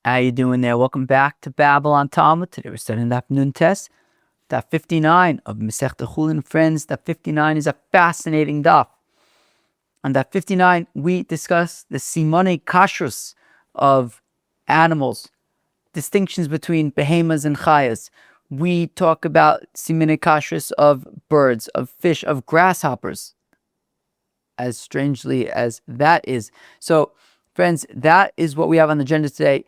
How you doing there? Welcome back to Babble on Talmud. Today we're studying Daf Nun Tes, Daf 59 of Masechta Chullin. Friends, Daf 59 is a fascinating daf. On Daf 59, we discuss the simone kashrus of animals, distinctions between beheimahs and chayas. We talk about simone kashrus of birds, of fish, of grasshoppers, as strangely as that is. So, friends, that is what we have on the agenda today.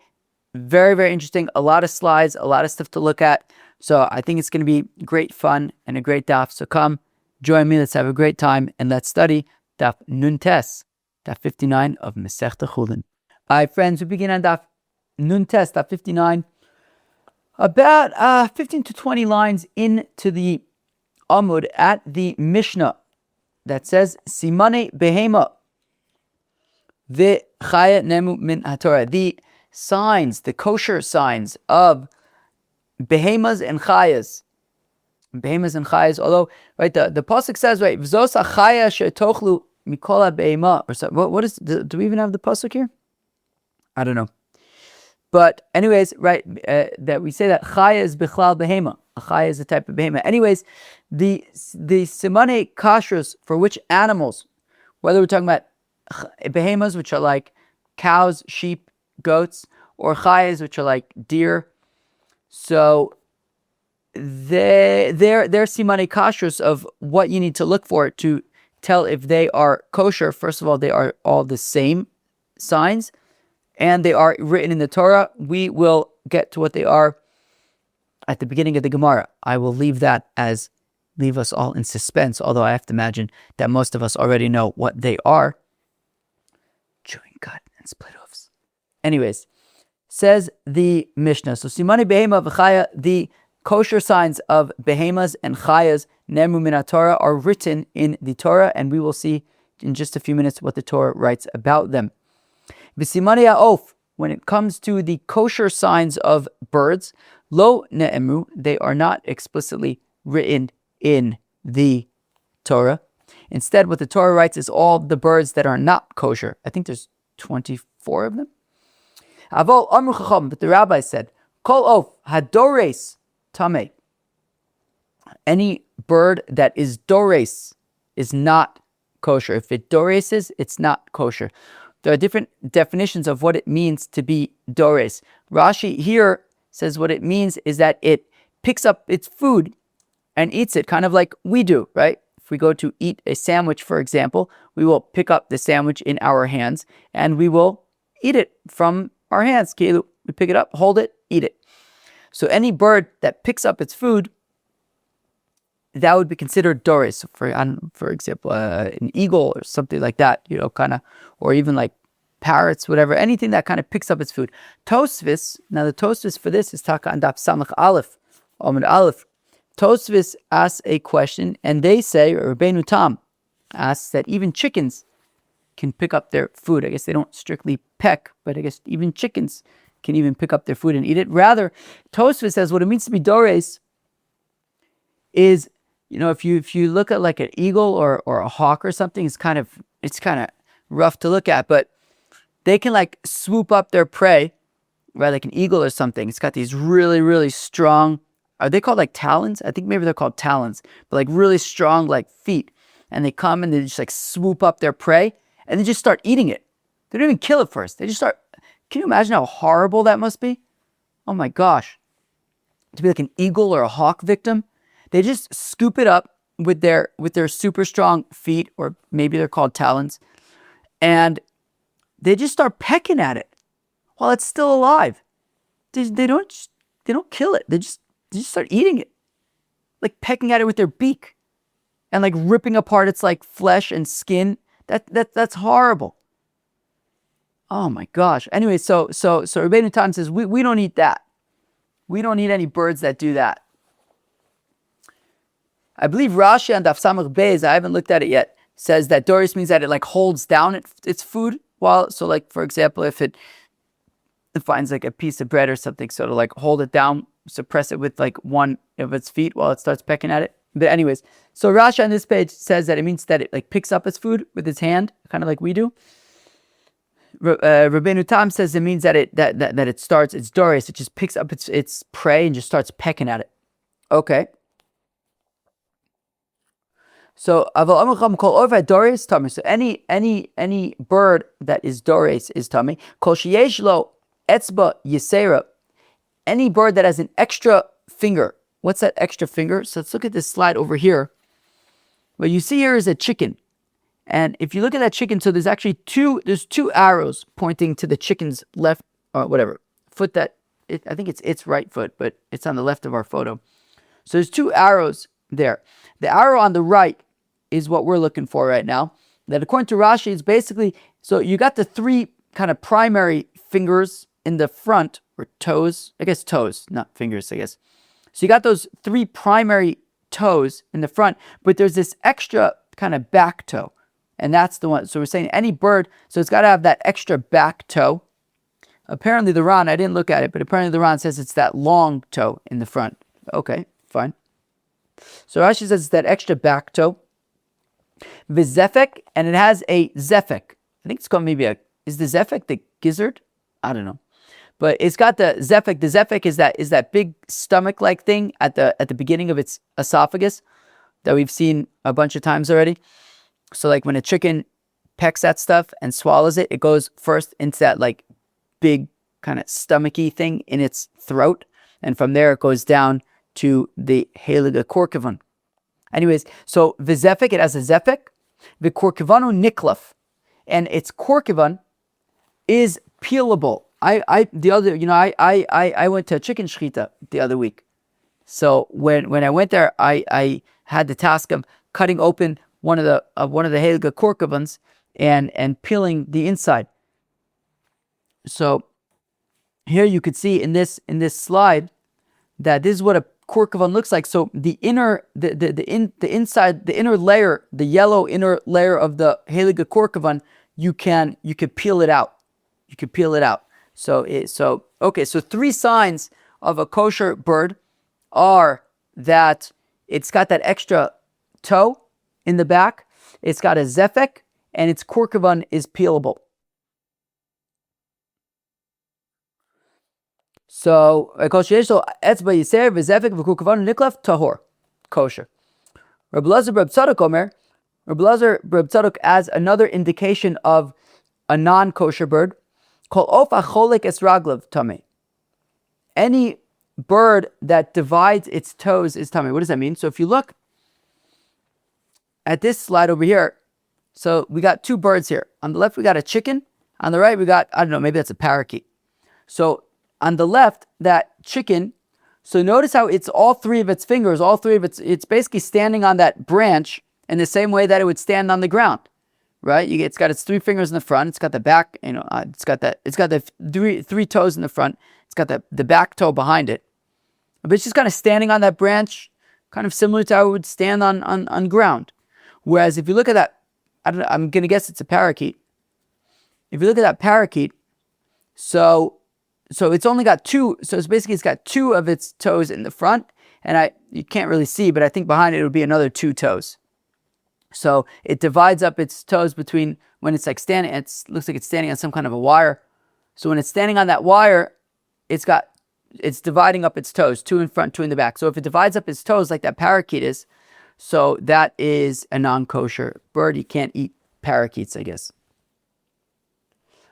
Very, very interesting. A lot of slides, a lot of stuff to look at. So I think it's going to be great fun and a great daf. So come, join me. Let's have a great time and let's study Daf Nun Tes, Daf 59 of Masechta Chullin. All right, friends, we begin on Daf Nun Tes, Daf 59. About 15 to 20 lines into the Amud at the Mishnah that says, Simane beheimah, the Chaya nemu min haTorah. The signs, the kosher signs of beheimahs and chayas. Beheimahs and chayas, although, right, the pasuk says, right, V'zos ha-chaya she'tochlu mikol beheimah. Or so, what is, do we even have the pasuk here? I don't know. But anyways, right, that we say that chaya is bichlal beheimah. A chaya is a type of beheimah. Anyways, the simane kashrus for which animals, whether we're talking about beheimahs, which are like cows, sheep, goats, or chayas, which are like deer. So they're simane kashrus of what you need to look for to tell if they are kosher. First of all, they are all the same signs, and they are written in the Torah. We will get to what they are at the beginning of the Gemara. I will leave us all in suspense, although I have to imagine that most of us already know what they are. Chewing gut and split hoofs. Anyways, says the Mishnah. So simani beheimah v'chaya, the kosher signs of beheimahs and chayas, nemu min Torah, are written in the Torah, and we will see in just a few minutes what the Torah writes about them. V'simani ha'of, when it comes to the kosher signs of birds, lo ne'emu, they are not explicitly written in the Torah. Instead, what the Torah writes is all the birds that are not kosher. I think there's 24 of them. Avol amru chacham, but the rabbi said, Kol of hadores tameh. Any bird that is dores is not kosher. If it doreses, it's not kosher. There are different definitions of what it means to be dores. Rashi here says what it means is that it picks up its food and eats it, kind of like we do, right? If we go to eat a sandwich, for example, we will pick up the sandwich in our hands and we will eat it from our hands. We pick it up, hold it, eat it. So any bird that picks up its food, that would be considered doris. For example, an eagle or something like that, or even like parrots, whatever, anything that kind of picks up its food. Tosfos, now the Tosfos for this is Taka and Daf Samach Aleph, Amud Aleph. Tosfos asks a question, and they say, or Rabbeinu Tam asks that even chickens can pick up their food. I guess they don't strictly peck, but I guess even chickens can even pick up their food and eat it. Rather, Tosfos says what it means to be dores is, if you look at like an eagle or a hawk or something, it's kind of rough to look at, but they can like swoop up their prey, right? Like an eagle or something. It's got these really, really strong, are they called like talons? I think maybe they're called talons, but like really strong like feet. And they come and they just like swoop up their prey and they just start eating it. They don't even kill it first. They just start. Can you imagine how horrible that must be? Oh my gosh. To be like an eagle or a hawk victim. They just scoop it up with their super strong feet, or maybe they're called talons, and they just start pecking at it while it's still alive. They don't kill it. They just start eating it, like pecking at it with their beak, and like ripping apart its like flesh and skin. That's horrible. Oh my gosh. Anyway, so Rabbeinu Tam says we don't eat that. We don't eat any birds that do that. I believe Rashi on Daf Samach Beis, I haven't looked at it yet, says that doris means that it like holds down its food so like for example, if it finds like a piece of bread or something, so to like hold it down, suppress it with like one of its feet while it starts pecking at it. But anyways, so Rashi on this page says that it means that it like picks up its food with its hand, kind of like we do. Rabbeinu Tam says it means that it starts, it's doris, it just picks up its prey and just starts pecking at it. Okay. So so any bird that is doris is tummy. Kol sheyesh lo etzba yisera, any bird that has an extra finger. What's that extra finger? So let's look at this slide over here. What you see here is a chicken. And if you look at that chicken, so there's actually two arrows pointing to the chicken's left, or whatever, foot I think it's its right foot, but it's on the left of our photo. So there's two arrows there. The arrow on the right is what we're looking for right now. That according to Rashi, it's basically, so you got the three kind of primary fingers in the front, or toes, I guess toes, not fingers, I guess. So you got those three primary toes in the front, but there's this extra kind of back toe. And that's the one. So we're saying any bird, so it's got to have that extra back toe. Apparently the Ran, I didn't look at it, but apparently the Ran says it's that long toe in the front. Okay, fine. So Rashi says it's that extra back toe. Vizefek, and it has a zefek. I think it's called is the zefek the gizzard? I don't know. But it's got the zefek. The zefek is that big stomach-like thing at the beginning of its esophagus that we've seen a bunch of times already. So like when a chicken pecks that stuff and swallows it, it goes first into that like big kind of stomachy thing in its throat. And from there it goes down to the Heliga Korkivon. Anyways, so the zefek, it has a zefek. The Korkivonu niklaf. And its Korkivon is peelable. I went to a chicken shechita the other week. So when I went there, I had the task of cutting open one of the Heliga Korkivons and peeling the inside. So here you could see in this slide that this is what a Korkivon looks like. So the inner layer, the yellow inner layer of the Heliga Korkivon, you could peel it out. You could peel it out. So three signs of a kosher bird are that it's got that extra toe in the back, it's got a zefek, and its Korkivon is peelable. So kosher. Reb Lazar Reb Tzadok as another indication of a non-kosher bird. Kol of acholek es raglav tamei. Any bird that divides its toes is tamei. What does that mean? So if you look at this slide over here, so we got two birds here. On the left we got a chicken. On the right we got, I don't know, maybe that's a parakeet. So on the left, that chicken, so notice how it's all three of its fingers, it's basically standing on that branch in the same way that it would stand on the ground, right? It's got its three fingers in the front, it's got the back, it's got the three toes in the front, it's got the back toe behind it. But it's just kind of standing on that branch, kind of similar to how it would stand on ground. Whereas if you look at that, I'm going to guess it's a parakeet. If you look at that parakeet, so it's only got two, so it's got two of its toes in the front, and you can't really see, but I think behind it would be another two toes. So it divides up its toes between, when it's like standing, it looks like it's standing on some kind of a wire. So when it's standing on that wire, it's dividing up its toes, two in front, two in the back. So if it divides up its toes like that parakeet is, so that is a non-kosher bird. You can't eat parakeets, I guess.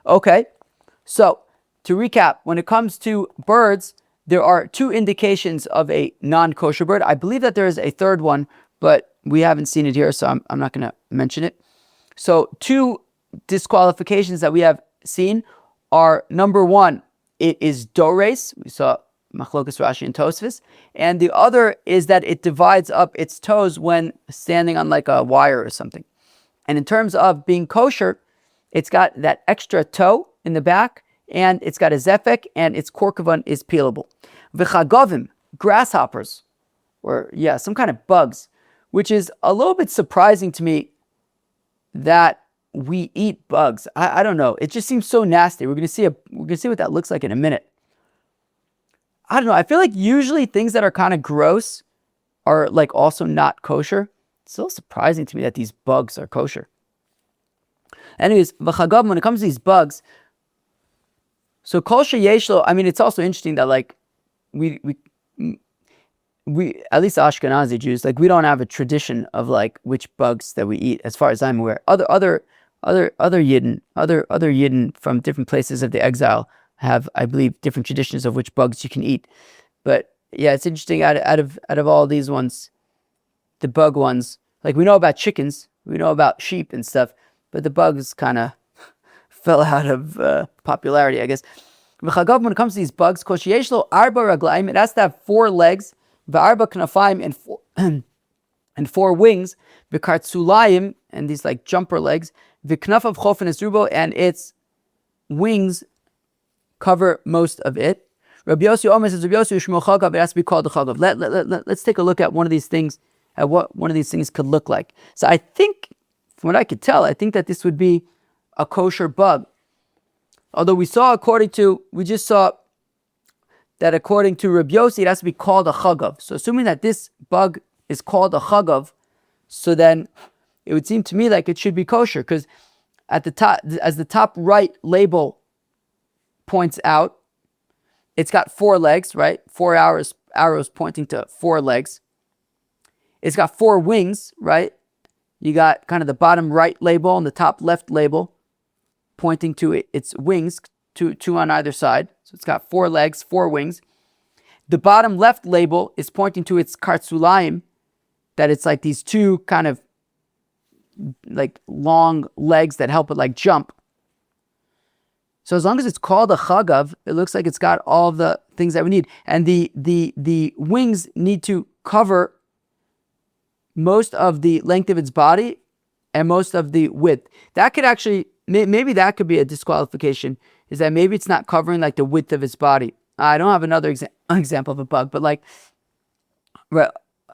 Okay, so to recap, when it comes to birds, there are two indications of a non-kosher bird. I believe that there is a third one, but we haven't seen it here, so I'm not going to mention it. So two disqualifications that we have seen are, number one, it is dores. We saw Machlokas Rashi and Tosfos. And the other is that it divides up its toes when standing on like a wire or something. And in terms of being kosher, it's got that extra toe in the back, and it's got a zefek, and its korkivon is peelable. V'chagovim, grasshoppers, or some kind of bugs, which is a little bit surprising to me that we eat bugs. I don't know. It just seems so nasty. We're gonna see what that looks like in a minute. I don't know. I feel like usually things that are kind of gross are like also not kosher. It's still surprising to me that these bugs are kosher. Anyways, v'chagav, when it comes to these bugs, So kosher yeshlo. I mean, it's also interesting that like we at least Ashkenazi Jews, like we don't have a tradition of like which bugs that we eat, as far as I'm aware. Other Yidden from different places of the exile have, I believe, different traditions of which bugs you can eat. But yeah, it's interesting. Out of all these ones, the bug ones, like we know about chickens, we know about sheep and stuff, but the bugs kind of fell out of popularity, I guess. When it comes to these bugs, it has to have 4 legs, and 4 wings, and these like jumper legs, and its wings cover most of it. Rabbi Yossi Omer says, Rabbi Yossi Shmo Chagav, it has to be called the Chagav. Let's take a look at one of these things, at what one of these things could look like. So I think, from what I could tell, I think that this would be a kosher bug. Although we just saw that according to Rabbi Yossi, it has to be called a Chagav. So assuming that this bug is called a Chagav, so then it would seem to me like it should be kosher, because at the top, as the top right label points out, it's got 4 legs, right? 4 arrows pointing to 4 legs. It's got 4 wings, right? You got kind of the bottom right label and the top left label pointing to its wings, two on either side. So it's got 4 legs, 4 wings. The bottom left label is pointing to its kartzulayim, that it's like these 2 kind of like long legs that help it like jump. So as long as it's called a chagav, it looks like it's got all the things that we need. And the wings need to cover most of the length of its body and most of the width. That could actually, maybe that could be a disqualification, is that maybe it's not covering like the width of its body. I don't have another example of a bug, but like, right,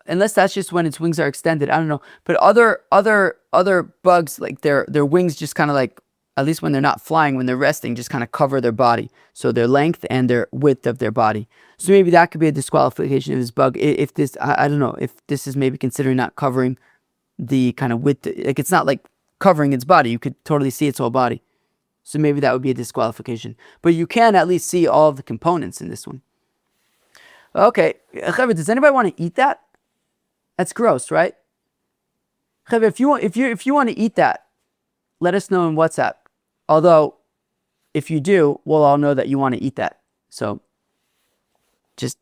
unless that's just when its wings are extended, I don't know. But other bugs, like their wings just kind of like, at least when they're not flying, when they're resting, just kind of cover their body. So their length and their width of their body. So maybe that could be a disqualification of this bug. If this, I don't know, if this is maybe considering not covering the kind of width, like it's not like covering its body. You could totally see its whole body. So maybe that would be a disqualification. But you can at least see all of the components in this one. Okay, does anybody want to eat that? That's gross, right? If you want to eat that, let us know in WhatsApp. Although, if you do, we'll all know that you want to eat that. So, just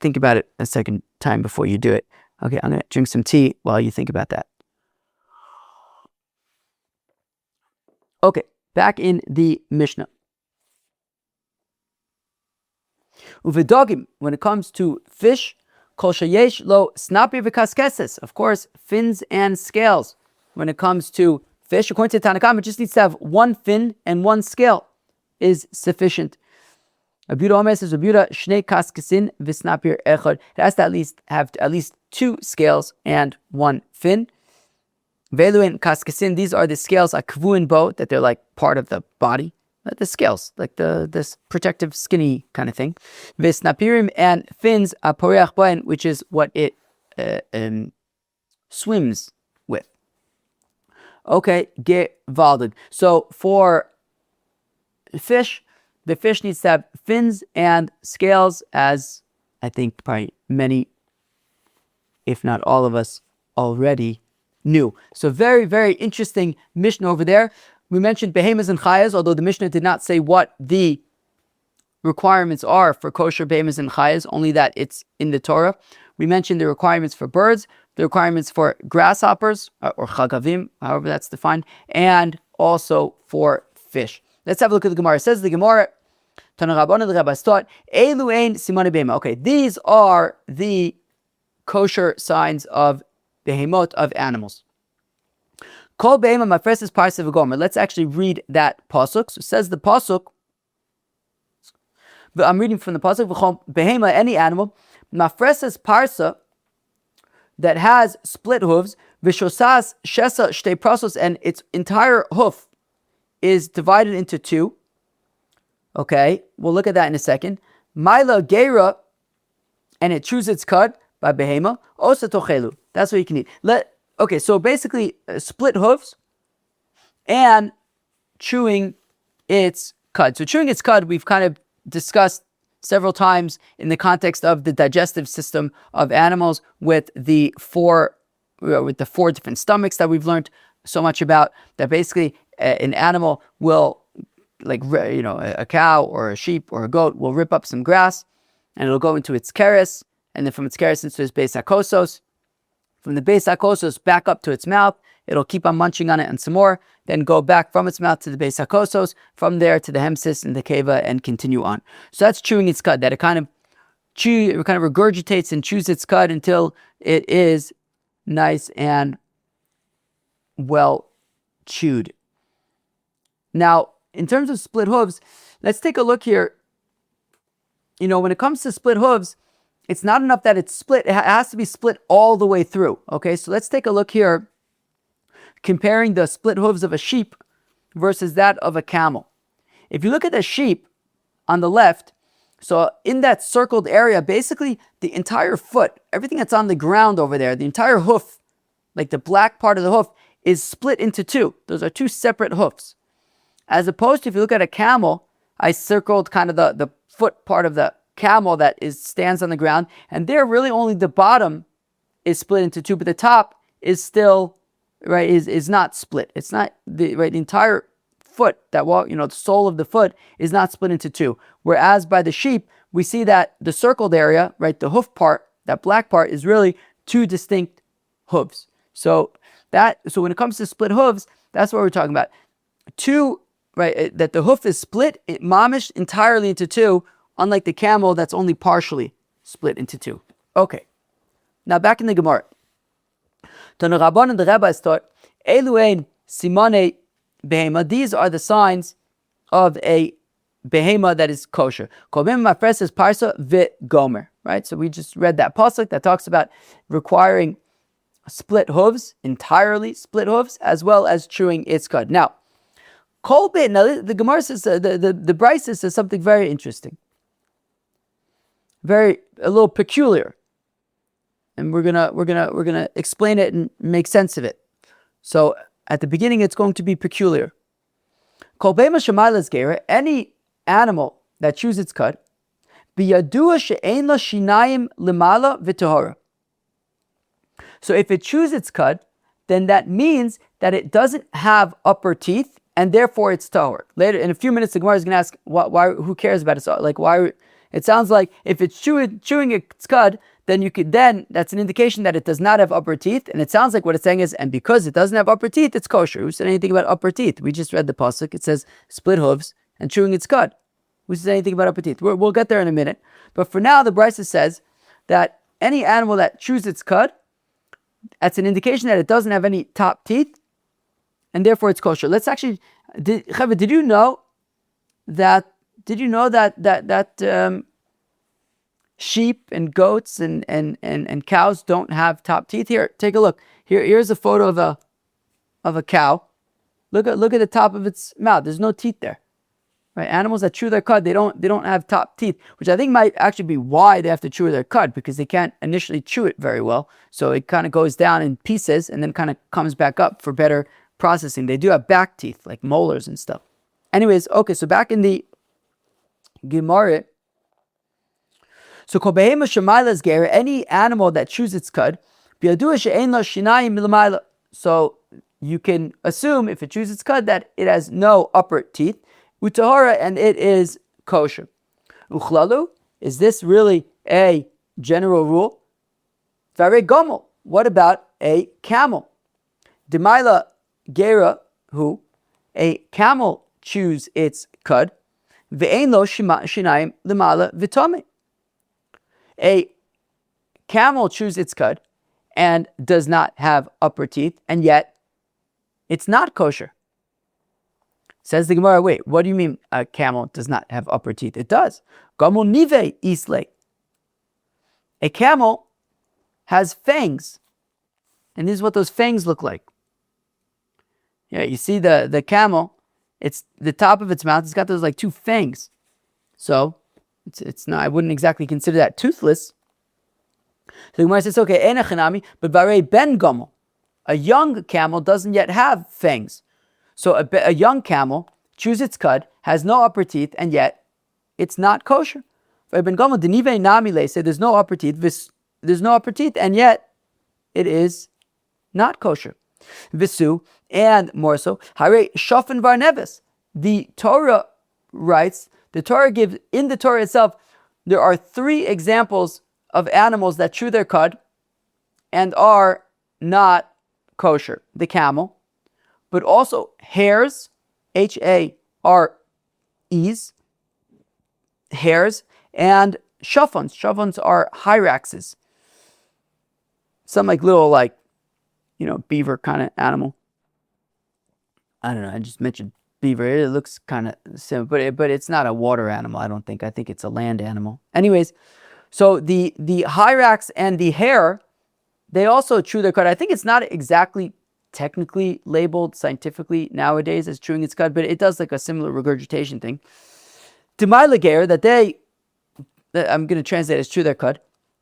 think about it a second time before you do it. Okay, I'm going to drink some tea while you think about that. Okay, back in the Mishnah. Uvedogim, when it comes to fish, kol sheyesh lo snapir v'kaskeses. Of course, fins and scales. When it comes to fish, according to Tanakh, it just needs to have 1 fin and 1 scale is sufficient. Abuda Omer says, Abuda shnei kaskesin v'snapir echad. It has to have at least 2 scales and 1 fin. Veluin kaskesin, these are the scales akvuin bo, that they're like part of the body. The scales, like this protective skinny kind of thing. V'snapirim, and fins aporeach boen, which is what it swims with. Okay, gewaldig. So for fish, the fish needs to have fins and scales, as I think probably many, if not all of us, already knew. So very, very interesting Mishnah over there. We mentioned beheimahs and chayas, although the Mishnah did not say what the requirements are for kosher beheimahs and chayas, only that it's in the Torah. We mentioned the requirements for birds, the requirements for grasshoppers, or chagavim, however that's defined, and also for fish. Let's have a look at the Gemara. It says the Gemara, Tana Rabbana, the rabbis taught, Elu ein simane beheimah. Okay, these are the kosher signs of beheimot, of animals. Kol beheimah mafreses parsa v'gomer. Let's actually read that pasuk. So it says the pasuk, I'm reading from the pasuk, v'chol beheimah, any animal, mafreses parsa, that has split hooves, v'shosas shesa shtei prasos, and its entire hoof is divided into 2. Okay, we'll look at that in a second. Maila geira, and it chews its cud by beheimah, osa tochelu. That's what you can eat. Okay, so basically split hooves and chewing its cud. So chewing its cud, we've kind of discussed several times in the context of the digestive system of animals with the four different stomachs that we've learned so much about. That basically an animal will, a cow or a sheep or a goat will rip up some grass, and it'll go into its keres, and then from its keres into its beis hakosos. From the beis hakosos back up to its mouth, it'll keep on munching on it and some more, then go back from its mouth to the beis hakosos, from there to the hemsis and the keva, and continue on. So that's chewing its cud, that it kind of regurgitates and chews its cud until it is nice and well chewed. Now, in terms of split hooves, let's take a look here. When it comes to split hooves, it's not enough that it's split. It has to be split all the way through. Okay, so let's take a look here, comparing the split hooves of a sheep versus that of a camel. If you look at the sheep on the left, so in that circled area, basically the entire foot, everything that's on the ground over there, the entire hoof, like the black part of the hoof, is split into two. Those are two separate hoofs. As opposed to if you look at a camel, I circled kind of the foot part of the camel that stands on the ground, and there really only the bottom is split into two, but the top is still is not split. It's not the entire foot the sole of the foot is not split into two. Whereas by the sheep, we see that the circled area, the hoof part, that black part, is really two distinct hooves. So when it comes to split hooves, that's what we're talking about. Two, that the hoof is split, mamish entirely into two, unlike the camel that's only partially split into two. Okay, now back in the Gemara. Tanu Rabban and the rabbis taught, Eluain simane beheimah. These are the signs of a beheimah that is kosher. Kolbim mafres is parsa v'gomer. Right, so we just read that pasuk that talks about requiring split hooves, entirely split hooves, as well as chewing its cud. Now, kolbit. Now the Gemara says the Brisa says something very interesting. A little peculiar, and we're gonna explain it and make sense of it. So at the beginning, it's going to be peculiar. Any animal that chews its cud, biyadua she'ein la shinayim limala v'tahara. So if it chews its cud, then that means that it doesn't have upper teeth, and therefore it's tahor. Later, in a few minutes, the Gemara is going to ask, why? Who cares about it? So, why? It sounds like if it's chewing its cud, then that's an indication that it does not have upper teeth. And it sounds like what it's saying is, and because it doesn't have upper teeth, it's kosher. Who said anything about upper teeth? We just read the pasuk. It says split hooves and chewing its cud. Who says anything about upper teeth? We'll get there in a minute. But for now, the Brisa says that any animal that chews its cud, that's an indication that it doesn't have any top teeth, and therefore it's kosher. Let's actually, did you know that sheep and goats and cows don't have top teeth? Here, take a look. Here's a photo of a cow. Look at the top of its mouth. There's no teeth there. Right? Animals that chew their cud, they don't have top teeth, which I think might actually be why they have to chew their cud, because they can't initially chew it very well. So it kind of goes down in pieces and then kind of comes back up for better processing. They do have back teeth, like molars and stuff. Anyways, okay, so back in the Gemara. So any animal that chews its cud, so you can assume if it chews its cud that it has no upper teeth, utahara, and it is kosher. Uchlalu, is this really a general rule? Very gomel. What about a camel? Demaila gera, who a camel chews its cud, ve'ein lo shinayim lemala v'tame. A camel chews its cud and does not have upper teeth, and yet it's not kosher. Says the Gemara, wait, what do you mean a camel does not have upper teeth? It does. Gamul nive isle. A camel has fangs, and this is what those fangs look like. Yeah, you see the camel, it's the top of its mouth, it's got those like two fangs. So it's not, I wouldn't exactly consider that toothless. So the Gemara says, okay, enachanami, but barei ben gamel, a young camel doesn't yet have fangs. So a young camel chews its cud, has no upper teeth, and yet it's not kosher. Say there's no upper teeth, there's no upper teeth, and yet it is not kosher. Visu, and more so, Hare Shofin Bar Neves. The Torah writes, the Torah gives, in the Torah itself, there are 3 examples of animals that chew their cud and are not kosher. The camel, but also hares, Hares, hares, and shafons. Shafons are hyraxes. Some little beaver kind of animal. I don't know, I just mentioned beaver. It looks kind of similar, but it's not a water animal, I don't think. I think it's a land animal. Anyways, so the hyrax and the hare, they also chew their cud. I think it's not exactly technically labeled scientifically nowadays as chewing its cud, but it does a similar regurgitation thing. Demai leger, that I'm going to translate as chew their cud,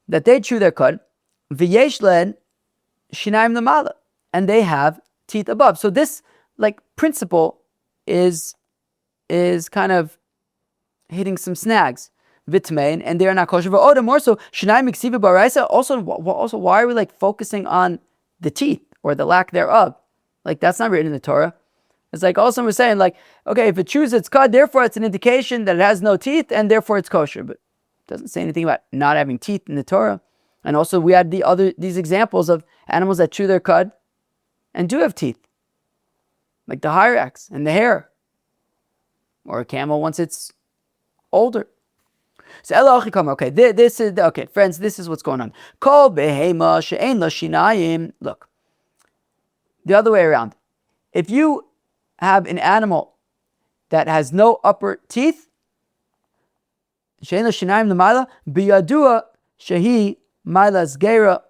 that they chew their cud, v'yesh len shinaim lamala, and they have teeth above. So this principle is kind of hitting some snags. Vitmein, and they are not kosher. But more so, shinaim iksiva baraisa. Also, why are we focusing on the teeth or the lack thereof? That's not written in the Torah. It's also we're saying okay, if it chews its cud, therefore it's an indication that it has no teeth, and therefore it's kosher. But it doesn't say anything about not having teeth in the Torah. And also we had these examples of animals that chew their cud and do have teeth, like the hyrax and the hare, or a camel once it's older. So okay, this is okay, friends. This is what's going on. Kol beheimah she'ein la shinayim. Look, the other way around. If you have an animal that has no upper teeth, she'ein la shinayim l'mayla biyadua shehi mayla zgeira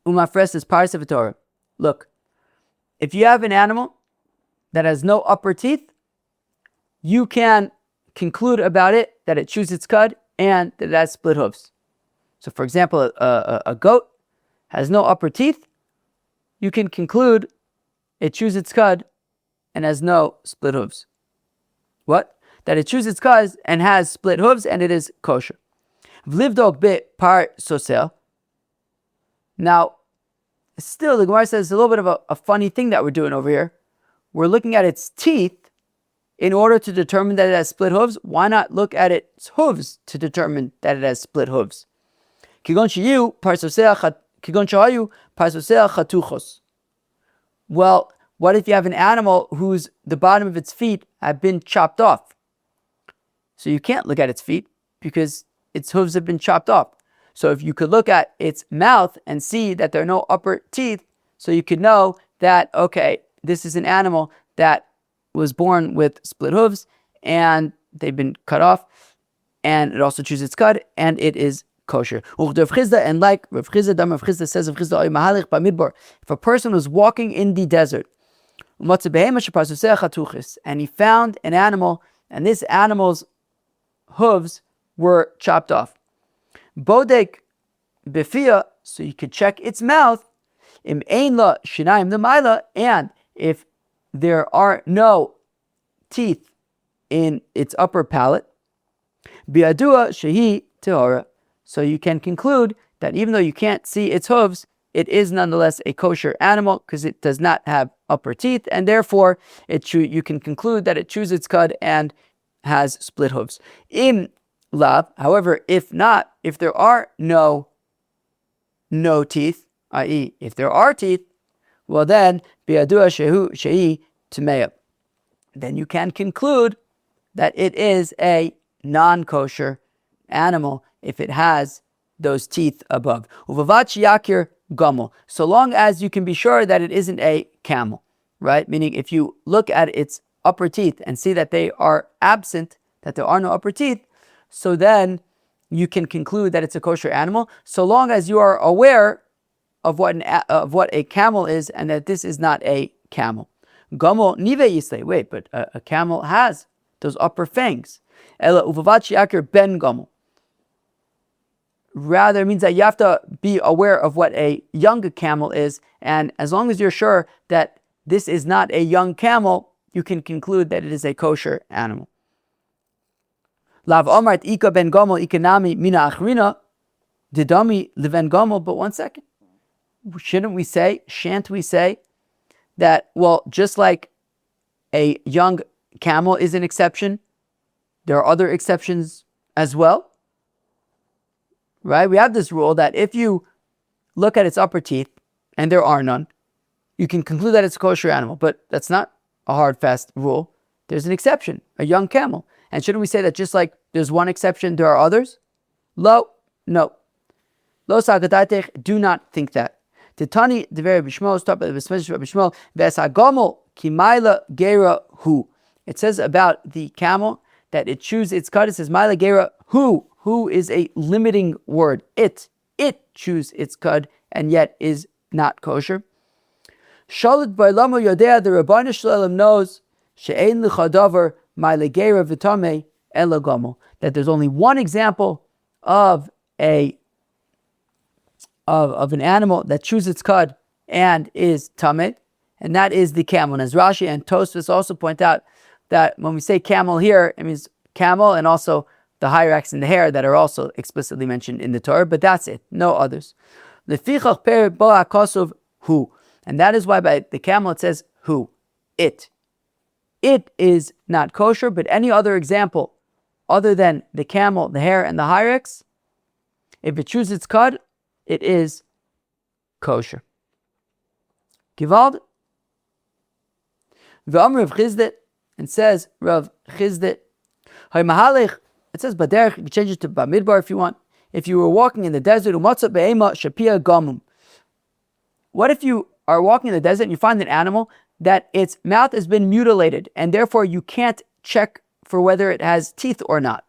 umafresses parsa v'torah. Look, if you have an animal that has no upper teeth, you can conclude about it that it chews its cud and that it has split hooves. So, for example, a goat has no upper teeth. You can conclude it chews its cud and has no split hooves. What? That it chews its cud and has split hooves, and it is kosher. Vlivdok bit par sosel. Now, still, the Gemara says it's a little bit of a funny thing that we're doing over here. We're looking at its teeth in order to determine that it has split hooves. Why not look at its hooves to determine that it has split hooves? Well, what if you have an animal whose the bottom of its feet have been chopped off? So you can't look at its feet because its hooves have been chopped off. So if you could look at its mouth and see that there are no upper teeth, so you could know that, okay, this is an animal that was born with split hooves and they've been cut off, and it also chews its cud, and it is kosher. And like Rav Chizda says, if a person was walking in the desert and he found an animal, and this animal's hooves were chopped off, bodek befia, so you could check its mouth, im ein la shinaim l'mayla, and if there are no teeth in its upper palate, biadua shehi tehora, so you can conclude that even though you can't see its hooves, it is nonetheless a kosher animal because it does not have upper teeth, and therefore you can conclude that it chews its cud and has split hooves. Im lav, however, if not, if there are no teeth, i.e., if there are teeth, well then, biadua shehi tameya, then you can conclude that it is a non-kosher animal if it has those teeth above. Uvavachi yakir gomel, so long as you can be sure that it isn't a camel, right? Meaning if you look at its upper teeth and see that they are absent, that there are no upper teeth, so then you can conclude that it's a kosher animal, so long as you are aware of what a camel is and that this is not a camel. Gomel nive yisle. Wait, but a camel has those upper fangs. Ela uvavachi yakir ben gomel. Rather, it means that you have to be aware of what a young camel is, and as long as you're sure that this is not a young camel, you can conclude that it is a kosher animal. Lav omart ika ben gomel ikanami mina achrina didami leven gomel. But one second, shan't we say that, well, just like a young camel is an exception, there are other exceptions as well, right? We have this rule that if you look at its upper teeth and there are none, you can conclude that it's a kosher animal, but that's not a hard, fast rule. There's an exception, a young camel. And shouldn't we say that just like there's one exception, there are others? No. Lo sagataytech, do not think that. Titani devere bishmo, stop at the bishmo, vesagomel kimaila gera hu. It says about the camel that it chews its cud. It says maila gera hu. Hu is a limiting word. It chews its cud and yet is not kosher. Shalit ba'ilamo yodea, the Rabbanu Shalom knows she'ein l'chadavar maila gera v'tamei ela gomel, that there's only one example of an animal that chews its cud and is tameh, and that is the camel. And as Rashi and Tosfos also point out, that when we say camel here, it means camel and also the hyrax and the hair that are also explicitly mentioned in the Torah, but that's it, no others. Lefichach per bo hakosov hu, and that is why by the camel it says hu, it. It is not kosher, but any other example other than the camel, the hair, and the hyrax, if it chews its cud, it is kosher. Givald. V'amr Rav Chizdit, and says Rav Chizdit, Hay mahalech, it says baderech, you can change it to bamidbar if you want. If you were walking in the desert, umatzah beheimah shapia gamum. What if you are walking in the desert and you find an animal that its mouth has been mutilated and therefore you can't check for whether it has teeth or not?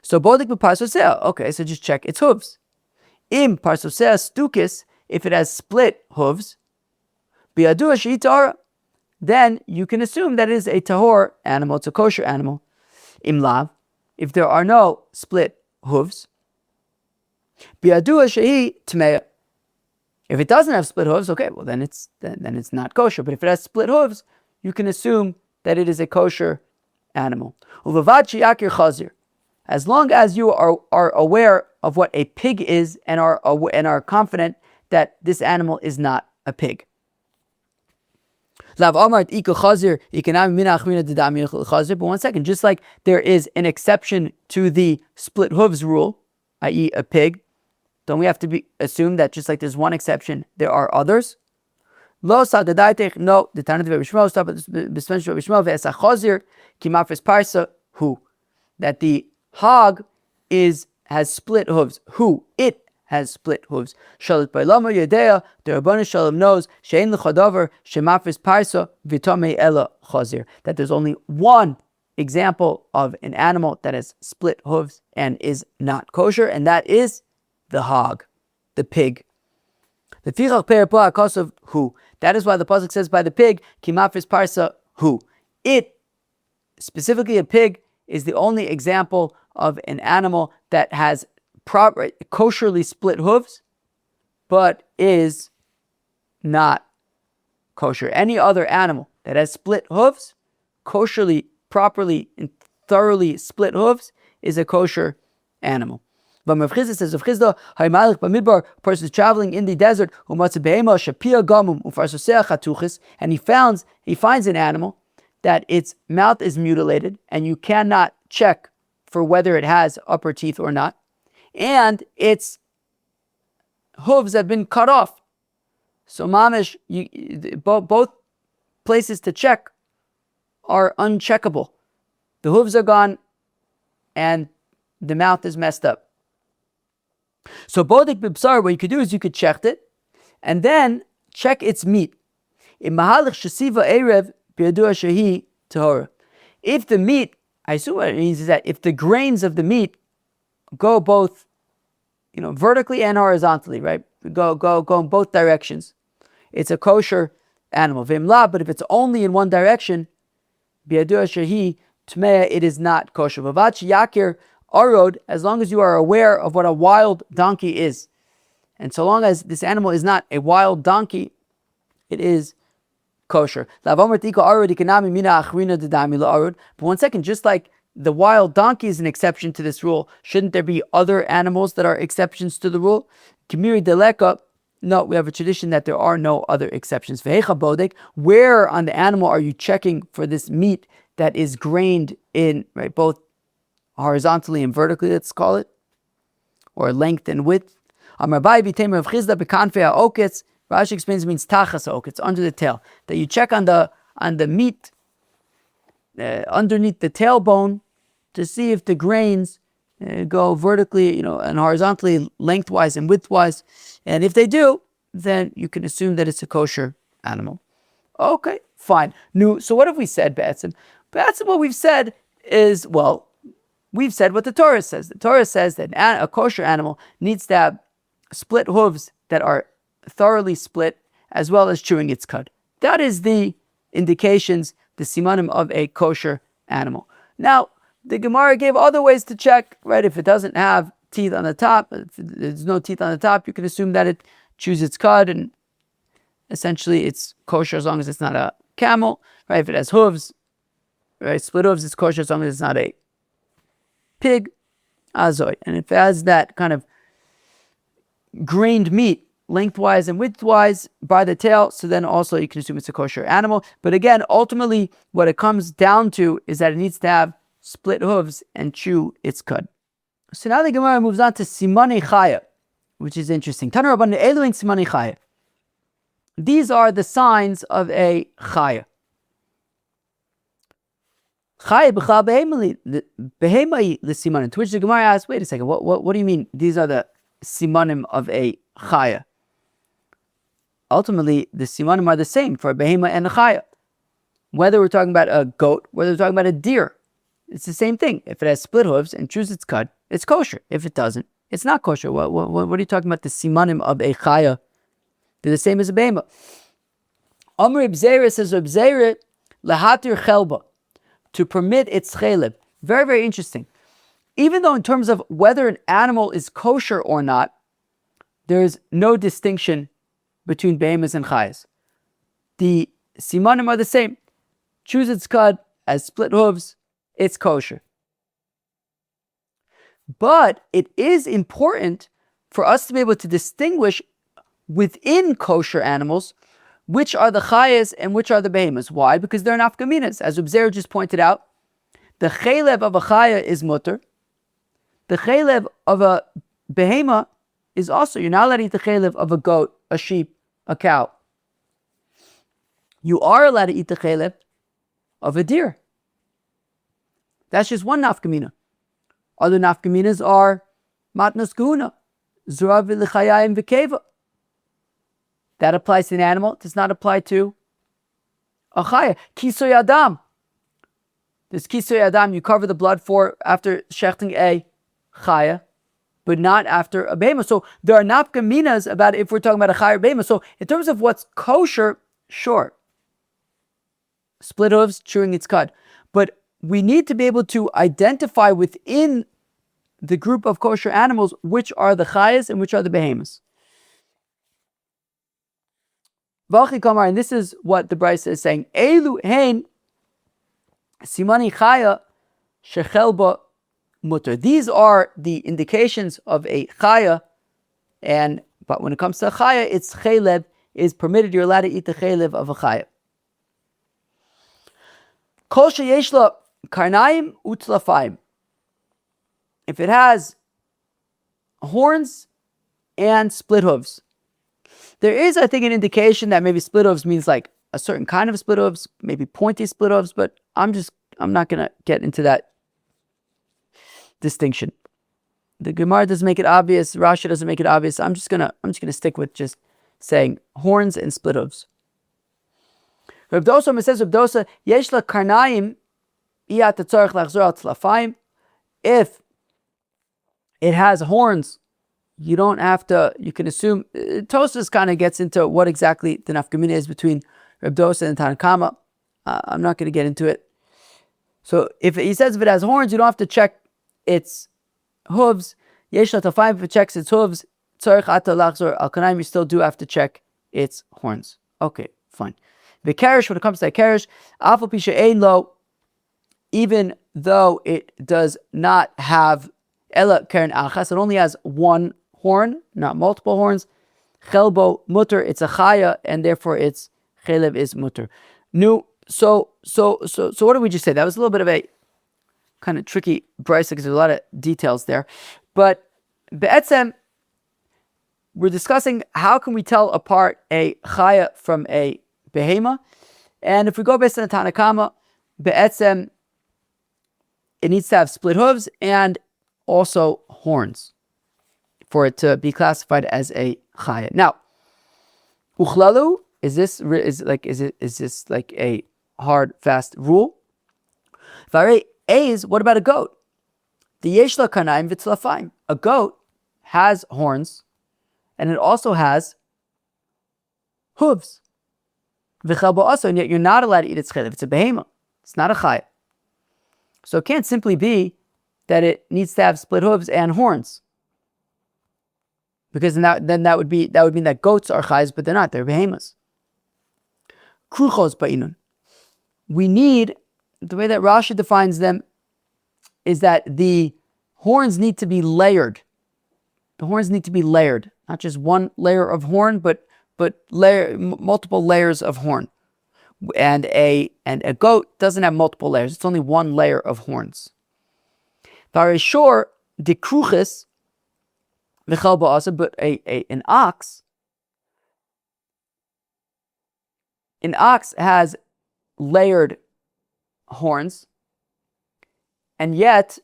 So bodik b'parsosea, okay, so just check its hooves. Im parsosea stukis, if it has split hooves, bi'adua she'itara, then you can assume that it is a tahor animal, it's a kosher animal. Im lav, if there are no split hooves, bi'adua she'i tmeya. If it doesn't have split hooves, okay, well then it's not kosher. But if it has split hooves, you can assume that it is a kosher animal. Uvavad she'yakir chazir, as long as you are aware of what a pig is and are confident that this animal is not a pig. But one second, just like there is an exception to the split hooves rule, i.e. a pig, don't we have to assume that just like there's one exception, there are others? No, the Tana that the hog has split hooves. Who? It has split hooves. Shalit Bailama Yedea, the Rabbanu Shalom knows, Shein L'chadavar, Shemafris Parsa, Vitome Ela Chazir, that there's only one example of an animal that has split hooves and is not kosher, and that is the hog, the pig. The Fichach Per Pa Kosov Hu. That is why the pasuk says by the pig, Kimafris Parsa Hu. It, specifically a pig, is the only example of an animal that has kosherly split hooves, but is not kosher. Any other animal that has split hooves, kosherly, properly, and thoroughly split hooves, is a kosher animal. But Rav Chizda says, Rav Chizda, Haymalech Bamidbar, a person is traveling in the desert, umatzah beheimah shapia gamum ufarsosea chatuchis, and he finds an animal that its mouth is mutilated, and you cannot check for whether it has upper teeth or not, and its hooves have been cut off. So mamish, both places to check are uncheckable. The hooves are gone, and the mouth is messed up. So bodik b'bsar, what you could do is you could check it, and then check its meat. In mahalach shesiva erev b'yadua shehi tahora. If the meat, I assume what it means is that if the grains of the meat go both, vertically and horizontally, right? Go in both directions, it's a kosher animal. V'imla, but if it's only in one direction, b'yadua shehi tmeya, it is not kosher. V'vat yakir arod, as long as you are aware of what a wild donkey is, and so long as this animal is not a wild donkey, it is kosher. But 1 second, just like the wild donkey is an exception to this rule, shouldn't there be other animals that are exceptions to the rule? Kimiri deleka. No, we have a tradition that there are no other exceptions. Where on the animal are you checking for this meat that is grained in, right, both horizontally and vertically, let's call it, or length and width? Rashi explains it means tachas oketz, under the tail. That you check on the meat underneath the tailbone to see if the grains go vertically, and horizontally, lengthwise and widthwise. And if they do, then you can assume that it's a kosher animal. Okay, fine. So what have we said, Batson? Batson, what we've said is, we've said what the Torah says. The Torah says that a kosher animal needs to have split hooves that are thoroughly split, as well as chewing its cud. That is the indications, the simanim of a kosher animal. Now, the Gemara gave other ways to check, right? If it doesn't have teeth on the top, if there's no teeth on the top, you can assume that it chews its cud, and essentially it's kosher as long as it's not a camel, right? If it has hooves, right, split hooves, it's kosher as long as it's not a pig, azoy. And if it has that kind of grained meat, lengthwise and widthwise by the tail, so then also you can assume it's a kosher animal. But again, ultimately, what it comes down to is that it needs to have split hooves and chew its cud. So now the Gemara moves on to Simane Chaya, which is interesting. Tanu Rabbanan Eluin Simane Chaya. These are the signs of a Chaya. Chaya b'chal beheimah l'simanim. To which the Gemara asks, wait a second, what do you mean these are the simanim of a Chaya? Ultimately, the simanim are the same for a beheimah and a Chaya. Whether we're talking about a goat, whether we're talking about a deer, it's the same thing. If it has split hooves and chews its cud, it's kosher. If it doesn't, it's not kosher. What are you talking about? The simanim of a chaya, they're the same as a beheimah. Amr Ibzera says Ibzera lahatir chelba, to permit its cheleb. Very, very interesting. Even though in terms of whether an animal is kosher or not, there is no distinction between beheimas and chayas. The simanim are the same. Chews its cud, has split hooves, it's kosher. But it is important for us to be able to distinguish within kosher animals which are the chayas and which are the behemas. Why? Because they're nafkaminas. As Ubzer just pointed out, the chaylev of a chaya is mutter. The chaylev of a behema is also, you're not allowed to eat the chaylev of a goat, a sheep, a cow. You are allowed to eat the chaylev of a deer. That's just one nafkamina. Other nafkaminas are matnas guna, zurav v'lichayayim v'keva. That applies to an animal. It does not apply to a chaya. Kisoy adam. This kisoy adam, you cover the blood for after shechting a chaya, but not after a behemoth. So there are nafkaminas about if we're talking about a chaya or behemoth. So in terms of what's kosher, sure. Split hooves, chewing its cud. But we need to be able to identify within the group of kosher animals which are the chayas and which are the behemoths. And this is what the Brisa is saying. Elu hein simani chaya shechelba mutter. These are the indications of a chaya, but when it comes to a chaya, its chaylev is permitted. You're allowed to eat the chaylev of a chaya. Kol sheyesh la karnaim utlafayim. If it has horns and split hooves. There is, I think, an indication that maybe split hooves means like a certain kind of split hooves, maybe pointy split hooves, but I'm not going to get into that distinction. The Gemara doesn't make it obvious, Rashi doesn't make it obvious. I'm just going to stick with just saying horns and split hooves. Reb Dosa says, Reb Dosa, yesh la karnaim iyat tzarich lachzor al tlafayim. If it has horns, you don't have to, you can assume, Tosfos kind of gets into what exactly the nafkamina is between Reb Dosa and Tanakama. I'm not going to get into it. So if he says if it has horns, you don't have to check its hooves. Yesh la tafayim, if it checks its hooves, tzarich ata lachzor al karnaim, you still do have to check its horns. Okay, fine. The kerish, when it comes to a kerish, afal pisha ein lo, even though it does not have ela keren achas, it only has one horn, not multiple horns. Chelbo mutter, it's a chaya, and therefore its chelev is mutter. So what did we just say? That was a little bit of a kind of tricky brisa because there's a lot of details there. But be'etzem, we're discussing how can we tell apart a chaya from a beheimah. And if we go based on the Tanna Kama, be'etzem, it needs to have split hooves and also horns for it to be classified as a chaya. Now, uchlalu, is this like a hard, fast rule? Vare A's, what about a goat? The yeshla kanaim v'tzlafaim. A goat has horns, and it also has hooves. V'chel ba'asa, and yet you're not allowed to eat its chelev. It's a beheimah. It's not a chaya. So it can't simply be that it needs to have split hooves and horns, because then that would mean that goats are chayas, but they're not. They're behemoths. Kruchos ba'inun. We need, the way that Rashi defines them is that the horns need to be layered. The horns need to be layered, not just one layer of horn, but multiple layers of horn. And a goat doesn't have multiple layers; it's only one layer of horns. Very sure, the kruchis v'chel ba'asa, but an ox has layered horns, and yet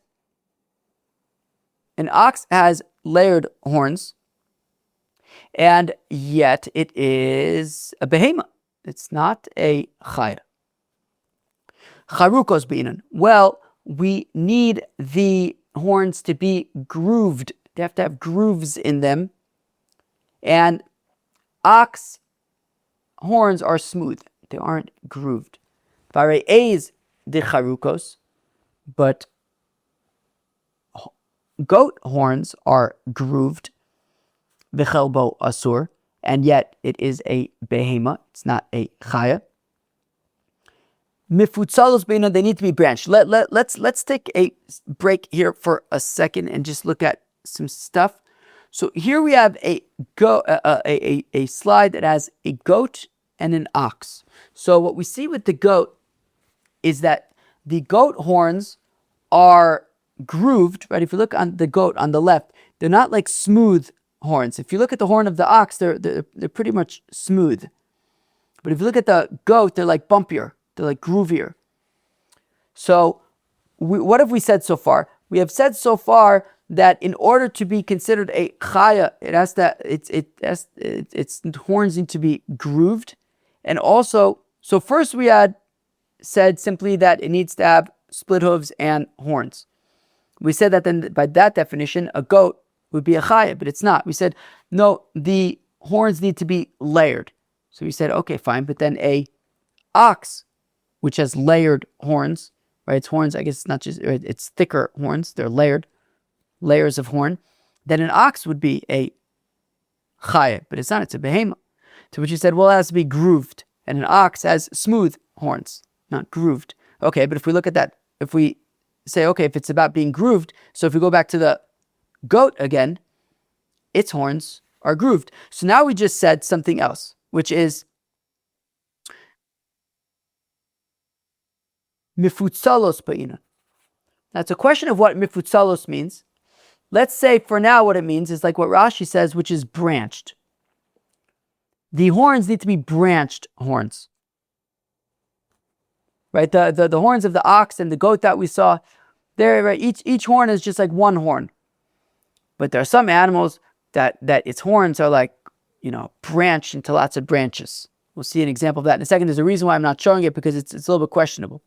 an ox has layered horns, and yet it is a beheimah. It's not a chaya. Charukos b'inan. Well, we need the horns to be grooved. They have to have grooves in them. And ox horns are smooth. They aren't grooved. Vare A's de charukos, but goat horns are grooved. V'chelbo asur, and yet it is a beheimah. It's not a chaya. Mifutzalos beina, they need to be branched. Let's take a break here for a second and just look at some stuff. So here we have a slide that has a goat and an ox. So what we see with the goat is that the goat horns are grooved, right? If you look on the goat on the left, they're not like smooth horns. If you look at the horn of the ox, they're pretty much smooth. But if you look at the goat, they're like bumpier. They're like groovier. So what have we said so far? We have said so far that in order to be considered a chaya, its horns need to be grooved. And also, so first we had said simply that it needs to have split hooves and horns. We said that then by that definition, a goat would be a chaya, but it's not. We said, no, the horns need to be layered. So we said, okay, fine, but then a ox, which has layered horns, right? Its horns, I guess it's not just, it's thicker horns. They're layered, layers of horn. Then an ox would be a chaya, but it's not. It's a beheimah. To which you said, well, it has to be grooved. And an ox has smooth horns, not grooved. Okay, but if we look at that, if we say, okay, if it's about being grooved, so if we go back to the goat again, its horns are grooved. So now we just said something else, which is mifutzalos ba'ina. That's a question of what mifutzalos means. Let's say for now what it means is like what Rashi says, which is branched. The horns need to be branched horns. Right? The horns of the ox and the goat that we saw, there, right? Each horn is just like one horn. But there are some animals that its horns are like, branched into lots of branches. We'll see an example of that in a second. There's a reason why I'm not showing it, because it's a little bit questionable.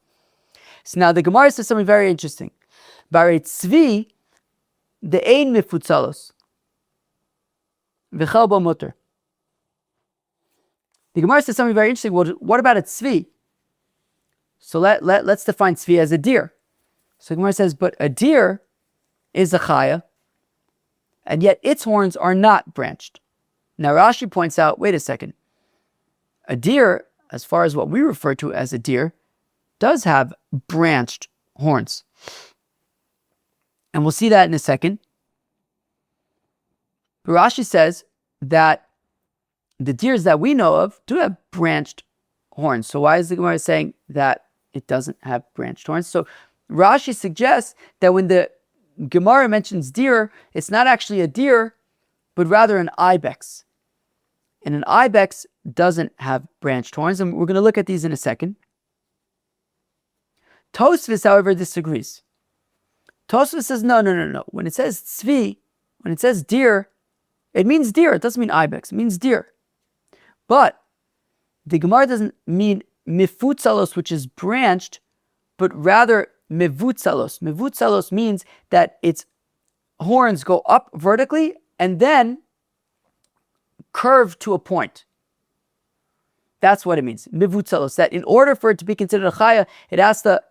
So now the Gemara says something very interesting. Barei tzvi, the ein mifutzalos, v'chel bo mutter. The Gemara says something very interesting. Well, what about a tzvi? So let's define tzvi as a deer. So the Gemara says, but a deer is a chaya, and yet its horns are not branched. Now Rashi points out, wait a second. A deer as far as what we refer to as a deer, does have branched horns. And we'll see that in a second. Rashi says that the deers that we know of do have branched horns. So why is the Gemara saying that it doesn't have branched horns? So Rashi suggests that when the Gemara mentions deer, it's not actually a deer, but rather an ibex. And an ibex doesn't have branched horns, and we're going to look at these in a second. Tosfos, however, disagrees. Tosfos says, no. When it says tzvi, when it says deer, it means deer. It doesn't mean ibex. It means deer. But the Gemara doesn't mean mifutzalos, which is branched, but rather mevutzalos. Mevutzalos means that its horns go up vertically and then curve to a point. That's what it means. Mevutzalos. That in order for it to be considered a chaya, it has to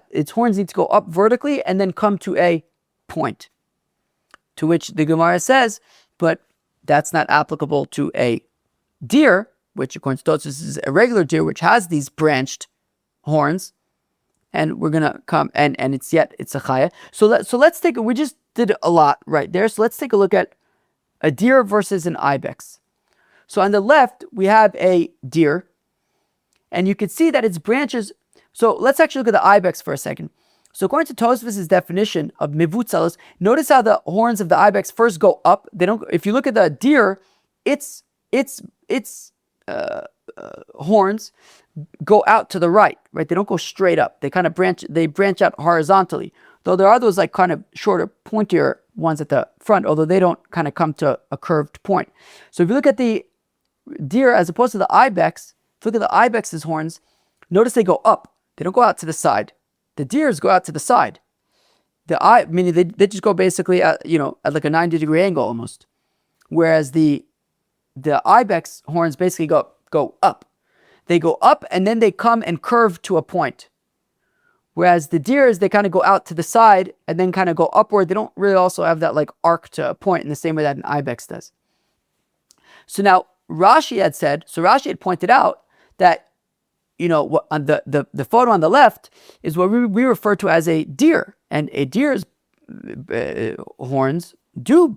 its horns need to go up vertically and then come to a point. To which the Gemara says, but that's not applicable to a deer, which according to Tosfos is a regular deer, which has these branched horns. And we're gonna come and it's a chaya. So let's take we just did a lot right there. So let's take a look at a deer versus an ibex. So on the left we have a deer, and you can see that its branches. So let's actually look at the ibex for a second. So according to Tosfos' definition of mivutzalos, notice how the horns of the ibex first go up. They don't. If you look at the deer, its horns go out to the right. They don't go straight up. They kind of branch out horizontally. Though there are those like kind of shorter, pointier ones at the front, although they don't kind of come to a curved point. So if you look at the deer as opposed to the ibex, if you look at the ibex's horns, notice they go up. They don't go out to the side. The deers go out to the side. Meaning they just go basically at like a 90-degree angle almost. Whereas the ibex horns basically go up. They go up and then they come and curve to a point. Whereas the deers, they kind of go out to the side and then kind of go upward. They don't really also have that like arc to a point in the same way that an ibex does. So now Rashi had pointed out that on the photo on the left is what we refer to as a deer, and a deer's horns they're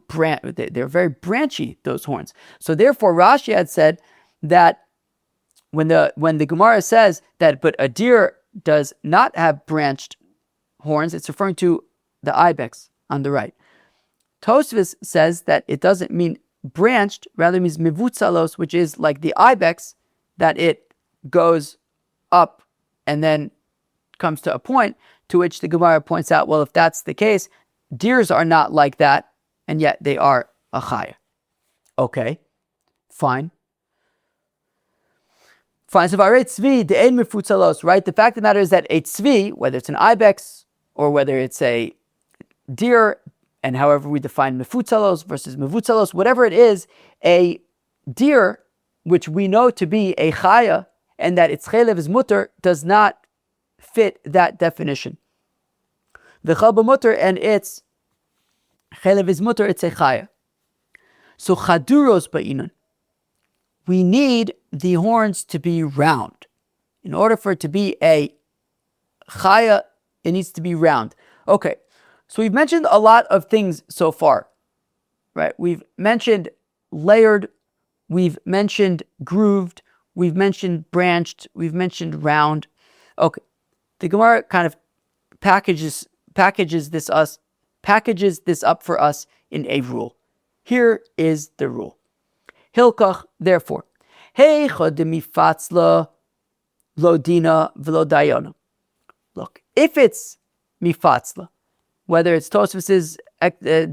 very branchy, those horns. So therefore Rashi had said that when the Gemara says that but a deer does not have branched horns, it's referring to the ibex on the right. Tosfos says that it doesn't mean branched, rather means mivutzalos, which is like the ibex, that it goes up and then comes to a point, to which the Gemara points out, well, if that's the case, deers are not like that, and yet they are a chaya. Okay, fine. So tzvi, the ein mifutzalos, right? The fact of the matter is that a tzvi, whether it's an ibex or whether it's a deer, and however we define mifutzalos versus mivutzalos, whatever it is, a deer, which we know to be a chaya, and that its chelev is mutter, does not fit that definition. The chalba mutter and its chelev is mutter, it's a chaya. So chaduros ba'inon. We need the horns to be round. In order for it to be a chaya, it needs to be round. Okay, so we've mentioned a lot of things so far, right? We've mentioned layered, we've mentioned grooved, we've mentioned branched, we've mentioned round. Okay, the Gemara kind of packages this up for us in a rule. Here is the rule. Hilkach, therefore, heicha demifatzla lo dina v'lo dayana. Look, if it's mifatzla, whether it's Tosfos'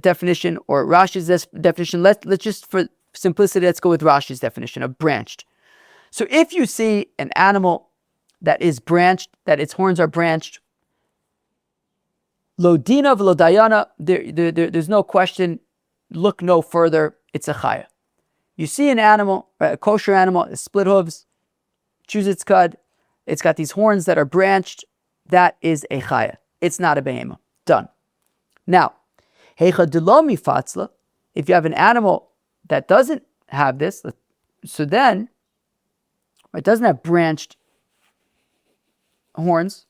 definition or Rashi's definition, let's just for simplicity, let's go with Rashi's definition of branched. So if you see an animal that is branched, that its horns are branched, lo dina v'lo dayana, there's no question, look no further, it's a chaya. You see an animal, right, a kosher animal, split hooves, chews its cud, it's got these horns that are branched, that is a chaya. It's not a beheimah. Done. Now, heicha delo mifatzla, if you have an animal that doesn't have this, so then, It doesn't have branched horns.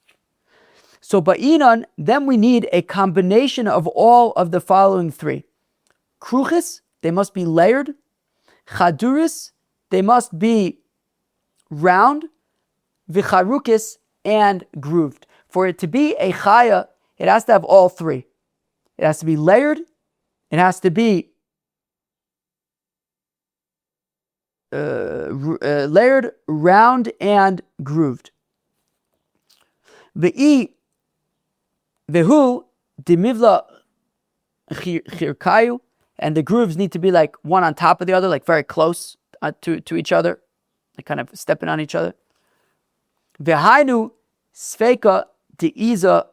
So ba'inan, then we need a combination of all of the following three. Kruchis, they must be layered. Chaduris, they must be round. Vicharukis, and grooved. For it to be a chaya, it has to have all three. It has to be layered. It has to be layered, round, and grooved. Vehu dimivla chirkayu, and the grooves need to be like one on top of the other, like very close to each other, like kind of stepping on each other. Vehainu sveka deiza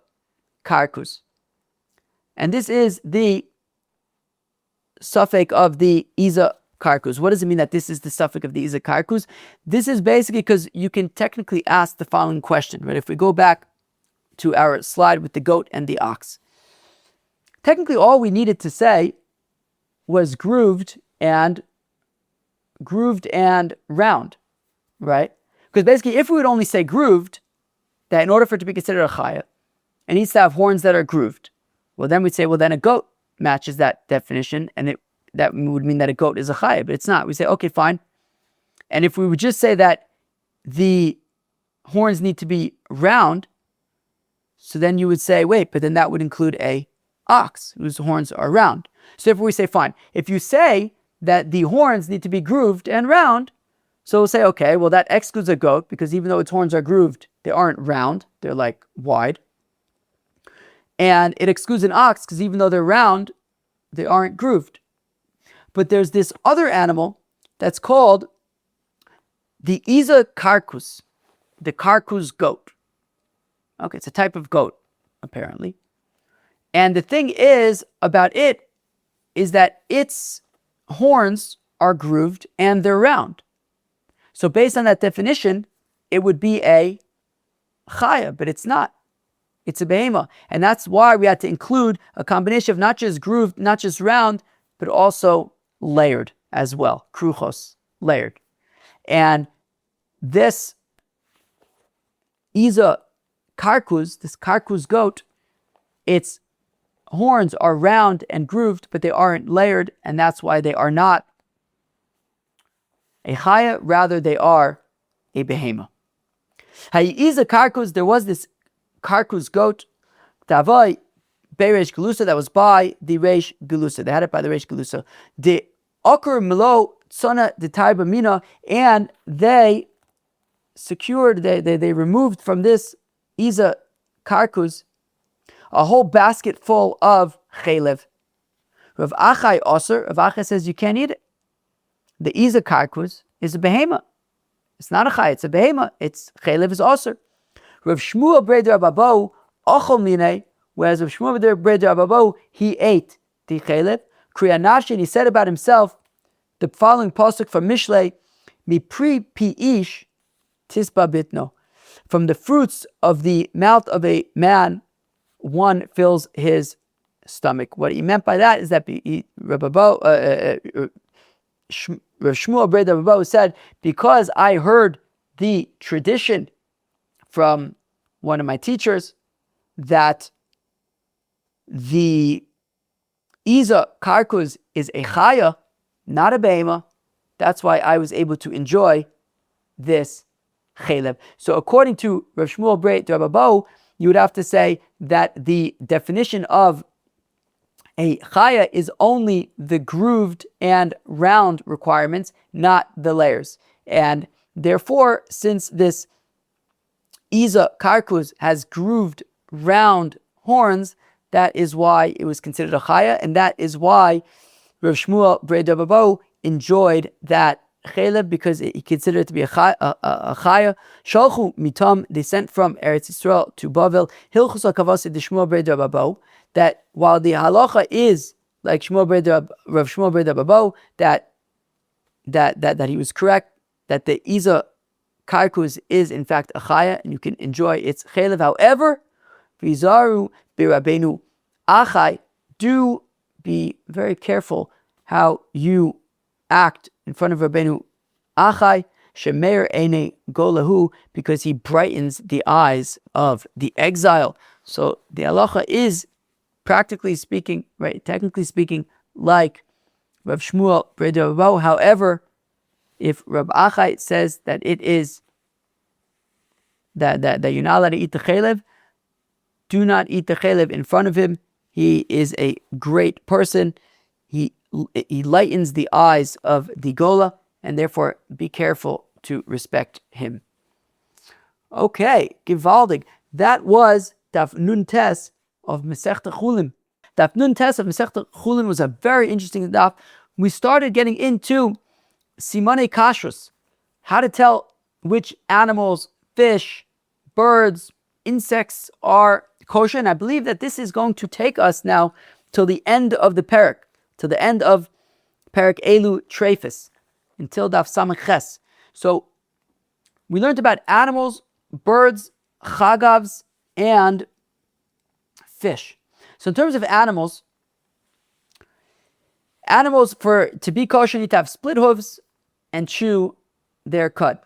karkus, and this is the suffix of the iza karkus. What does it mean that this is the suffix of the iza karkus? This is basically because you can technically ask the following question, right? If we go back to our slide with the goat and the ox, technically all we needed to say was grooved and round, right? Because basically, if we would only say grooved, that in order for it to be considered a chaya, it needs to have horns that are grooved. Well, then we'd say, well, then a goat matches that definition, and that would mean that a goat is a chaya, but it's not. We say, okay, fine. And if we would just say that the horns need to be round, so then you would say, wait, but then that would include a ox whose horns are round. So if we say, fine, if you say that the horns need to be grooved and round, so we'll say, okay, well, that excludes a goat because even though its horns are grooved, they aren't round, they're like wide. And it excludes an ox because even though they're round, they aren't grooved. But there's this other animal that's called the Iza karkus, the karkus goat. Okay, it's a type of goat, apparently. And the thing is about it is that its horns are grooved and they're round. So based on that definition, it would be a chaya, but it's not. It's a beheimah. And that's why we had to include a combination of not just grooved, not just round, but also layered as well. Kruchos, layered. And this Iza karkus, this karkus goat, its horns are round and grooved, but they aren't layered, and that's why they are not a chaya, rather they are a beheimah. Hayiza karkus, there was this karkus goat, Tavai Beresh Gelusa, that was by the Reish Gelusa. They had it by the Reish Gelusa. The Okur Milo Tsana the Taiba Mina, and they secured, they removed from this Iza karkus a whole basket full of chaylev. Rav Achai Osir, Rav Achai says you can't eat it. The Iza karkus is a beheimah. It's not a chay, it's a beheimah. It's chaylev is osir. Rav Shmuel Breder Ababo ochol minei, whereas Rav Shmuel Breder Ababo, he ate the chaylev. Kriyanashin, he said about himself the following pasuk from Mishlei: Mi pri pi'ish tisba bitno. From the fruits of the mouth of a man, one fills his stomach. What he meant by that is that Rav Shmuel Breder Babbo said, because I heard the tradition from one of my teachers that the Iza karkus is a chaya, not a beheimah, that's why I was able to enjoy this chaylev. So according to Rav Shmuel Breder Babbo, you would have to say that the definition of a chaya is only the grooved and round requirements, not the layers. And therefore, since this Iza karkus has grooved round horns, that is why it was considered a chaya, and that is why Rav Shmuel Breder Babbo enjoyed that chaylev, because he considered it to be a chaya. Shalchu mitam, they sent from Eretz Yisrael to Babble. Hilchus hakavasi de Shmuel Breder Babbo, that while the halacha is like Rav Shmuel Breder Babbo, that he was correct, that the Iza karkus is in fact a chaya, and you can enjoy its chaylev. However, vizaru birabenu achai, do be very careful how you act in front of Rabbeinu Achai, shemeir ene golahu, because he brightens the eyes of the exile. So the halacha is, practically speaking, right, technically speaking, like Rav Shmuel Breder Rabo. However, if Rab Achai says that it is that you're not allowed to eat the chalev, do not eat the chalev in front of him. He is a great person. He lightens the eyes of the gola, and therefore be careful to respect him. Okay, gewaldig. That was Daf Nun Tes of Masechta Chullin. Daf Nun Tes of Masechta Chullin was a very interesting daf. We started getting into Simane Kashrus, how to tell which animals, fish, birds, insects are kosher. And I believe that this is going to take us now till the end of the parak, to the end of parak Elu Trefis, until Daf Samach Ches. So we learned about animals, birds, chagavs, and fish. So in terms of animals, to be kosher need to have split hooves and chew their cud.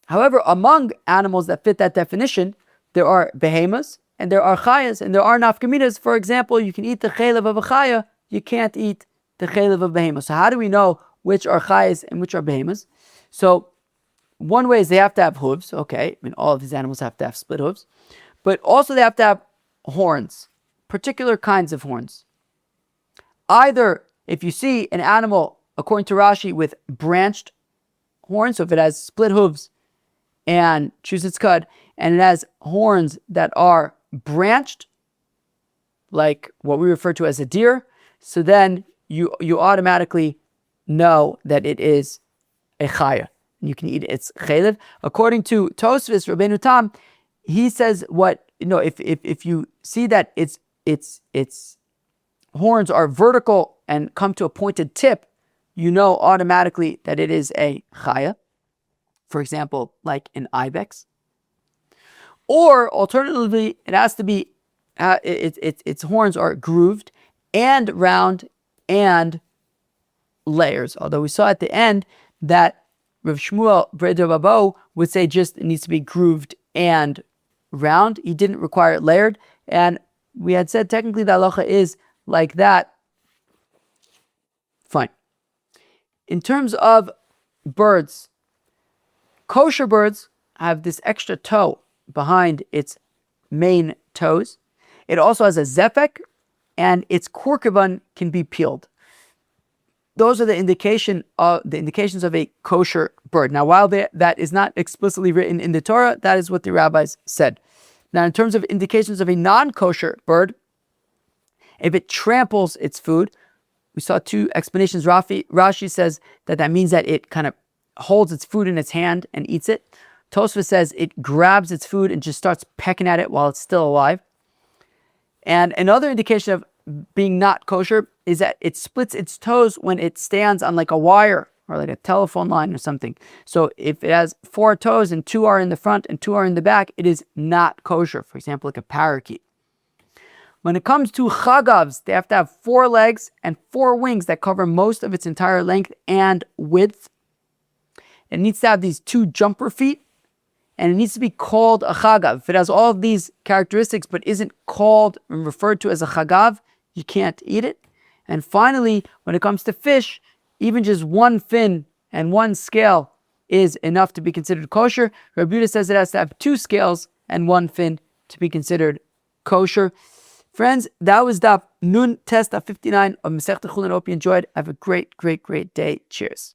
However, among animals that fit that definition, there are beheimahs, and there are chayas, and there are nafkaminas. For example, you can eat the chalev of a chaya, you can't eat the chalev of beheimah. So how do we know which are chayas and which are beheimahs? So one way is they have to have hooves. Okay, I mean, all of these animals have to have split hooves. But also they have to have horns, particular kinds of horns. Either if you see an animal, according to Rashi, with branched horns, so if it has split hooves and chews its cud, and it has horns that are branched, like what we refer to as a deer, so then you automatically know that it is a chaya. You can eat its chalev. According to Tosfos Rabbeinu Tam, he says if you see that its horns are vertical and come to a pointed tip, you know automatically that it is a chaya. For example, like an ibex. Or alternatively, it has to be its horns are grooved and round and layers. Although we saw at the end that Rav Shmuel Breder Rabo would say just it needs to be grooved and round. He didn't require it layered. And we had said technically the halacha is like that. Fine. In terms of birds, kosher birds have this extra toe behind its main toes. It also has a zefek, and its korkevan can be peeled. Those are the indications of a kosher bird. Now, while that is not explicitly written in the Torah, that is what the rabbis said. Now, in terms of indications of a non-kosher bird, if it tramples its food, we saw two explanations. Rashi says that means that it kind of holds its food in its hand and eats it. Tosfos says it grabs its food and just starts pecking at it while it's still alive. And another indication of being not kosher is that it splits its toes when it stands on like a wire or like a telephone line or something. So if it has 4 toes and 2 are in the front and 2 are in the back, it is not kosher. For example, like a parakeet. When it comes to chagavs, they have to have 4 legs and 4 wings that cover most of its entire length and width. It needs to have these 2 jumper feet, and it needs to be called a chagav. If it has all of these characteristics but isn't called and referred to as a chagav, you can't eat it. And finally, when it comes to fish, even just 1 fin and 1 scale is enough to be considered kosher. Rabbi Yehuda says it has to have 2 scales and 1 fin to be considered kosher. Friends, that was Daf Nun Tes Daf 59 of Masechta Chullin. I hope you enjoyed. Have a great, great, great day. Cheers.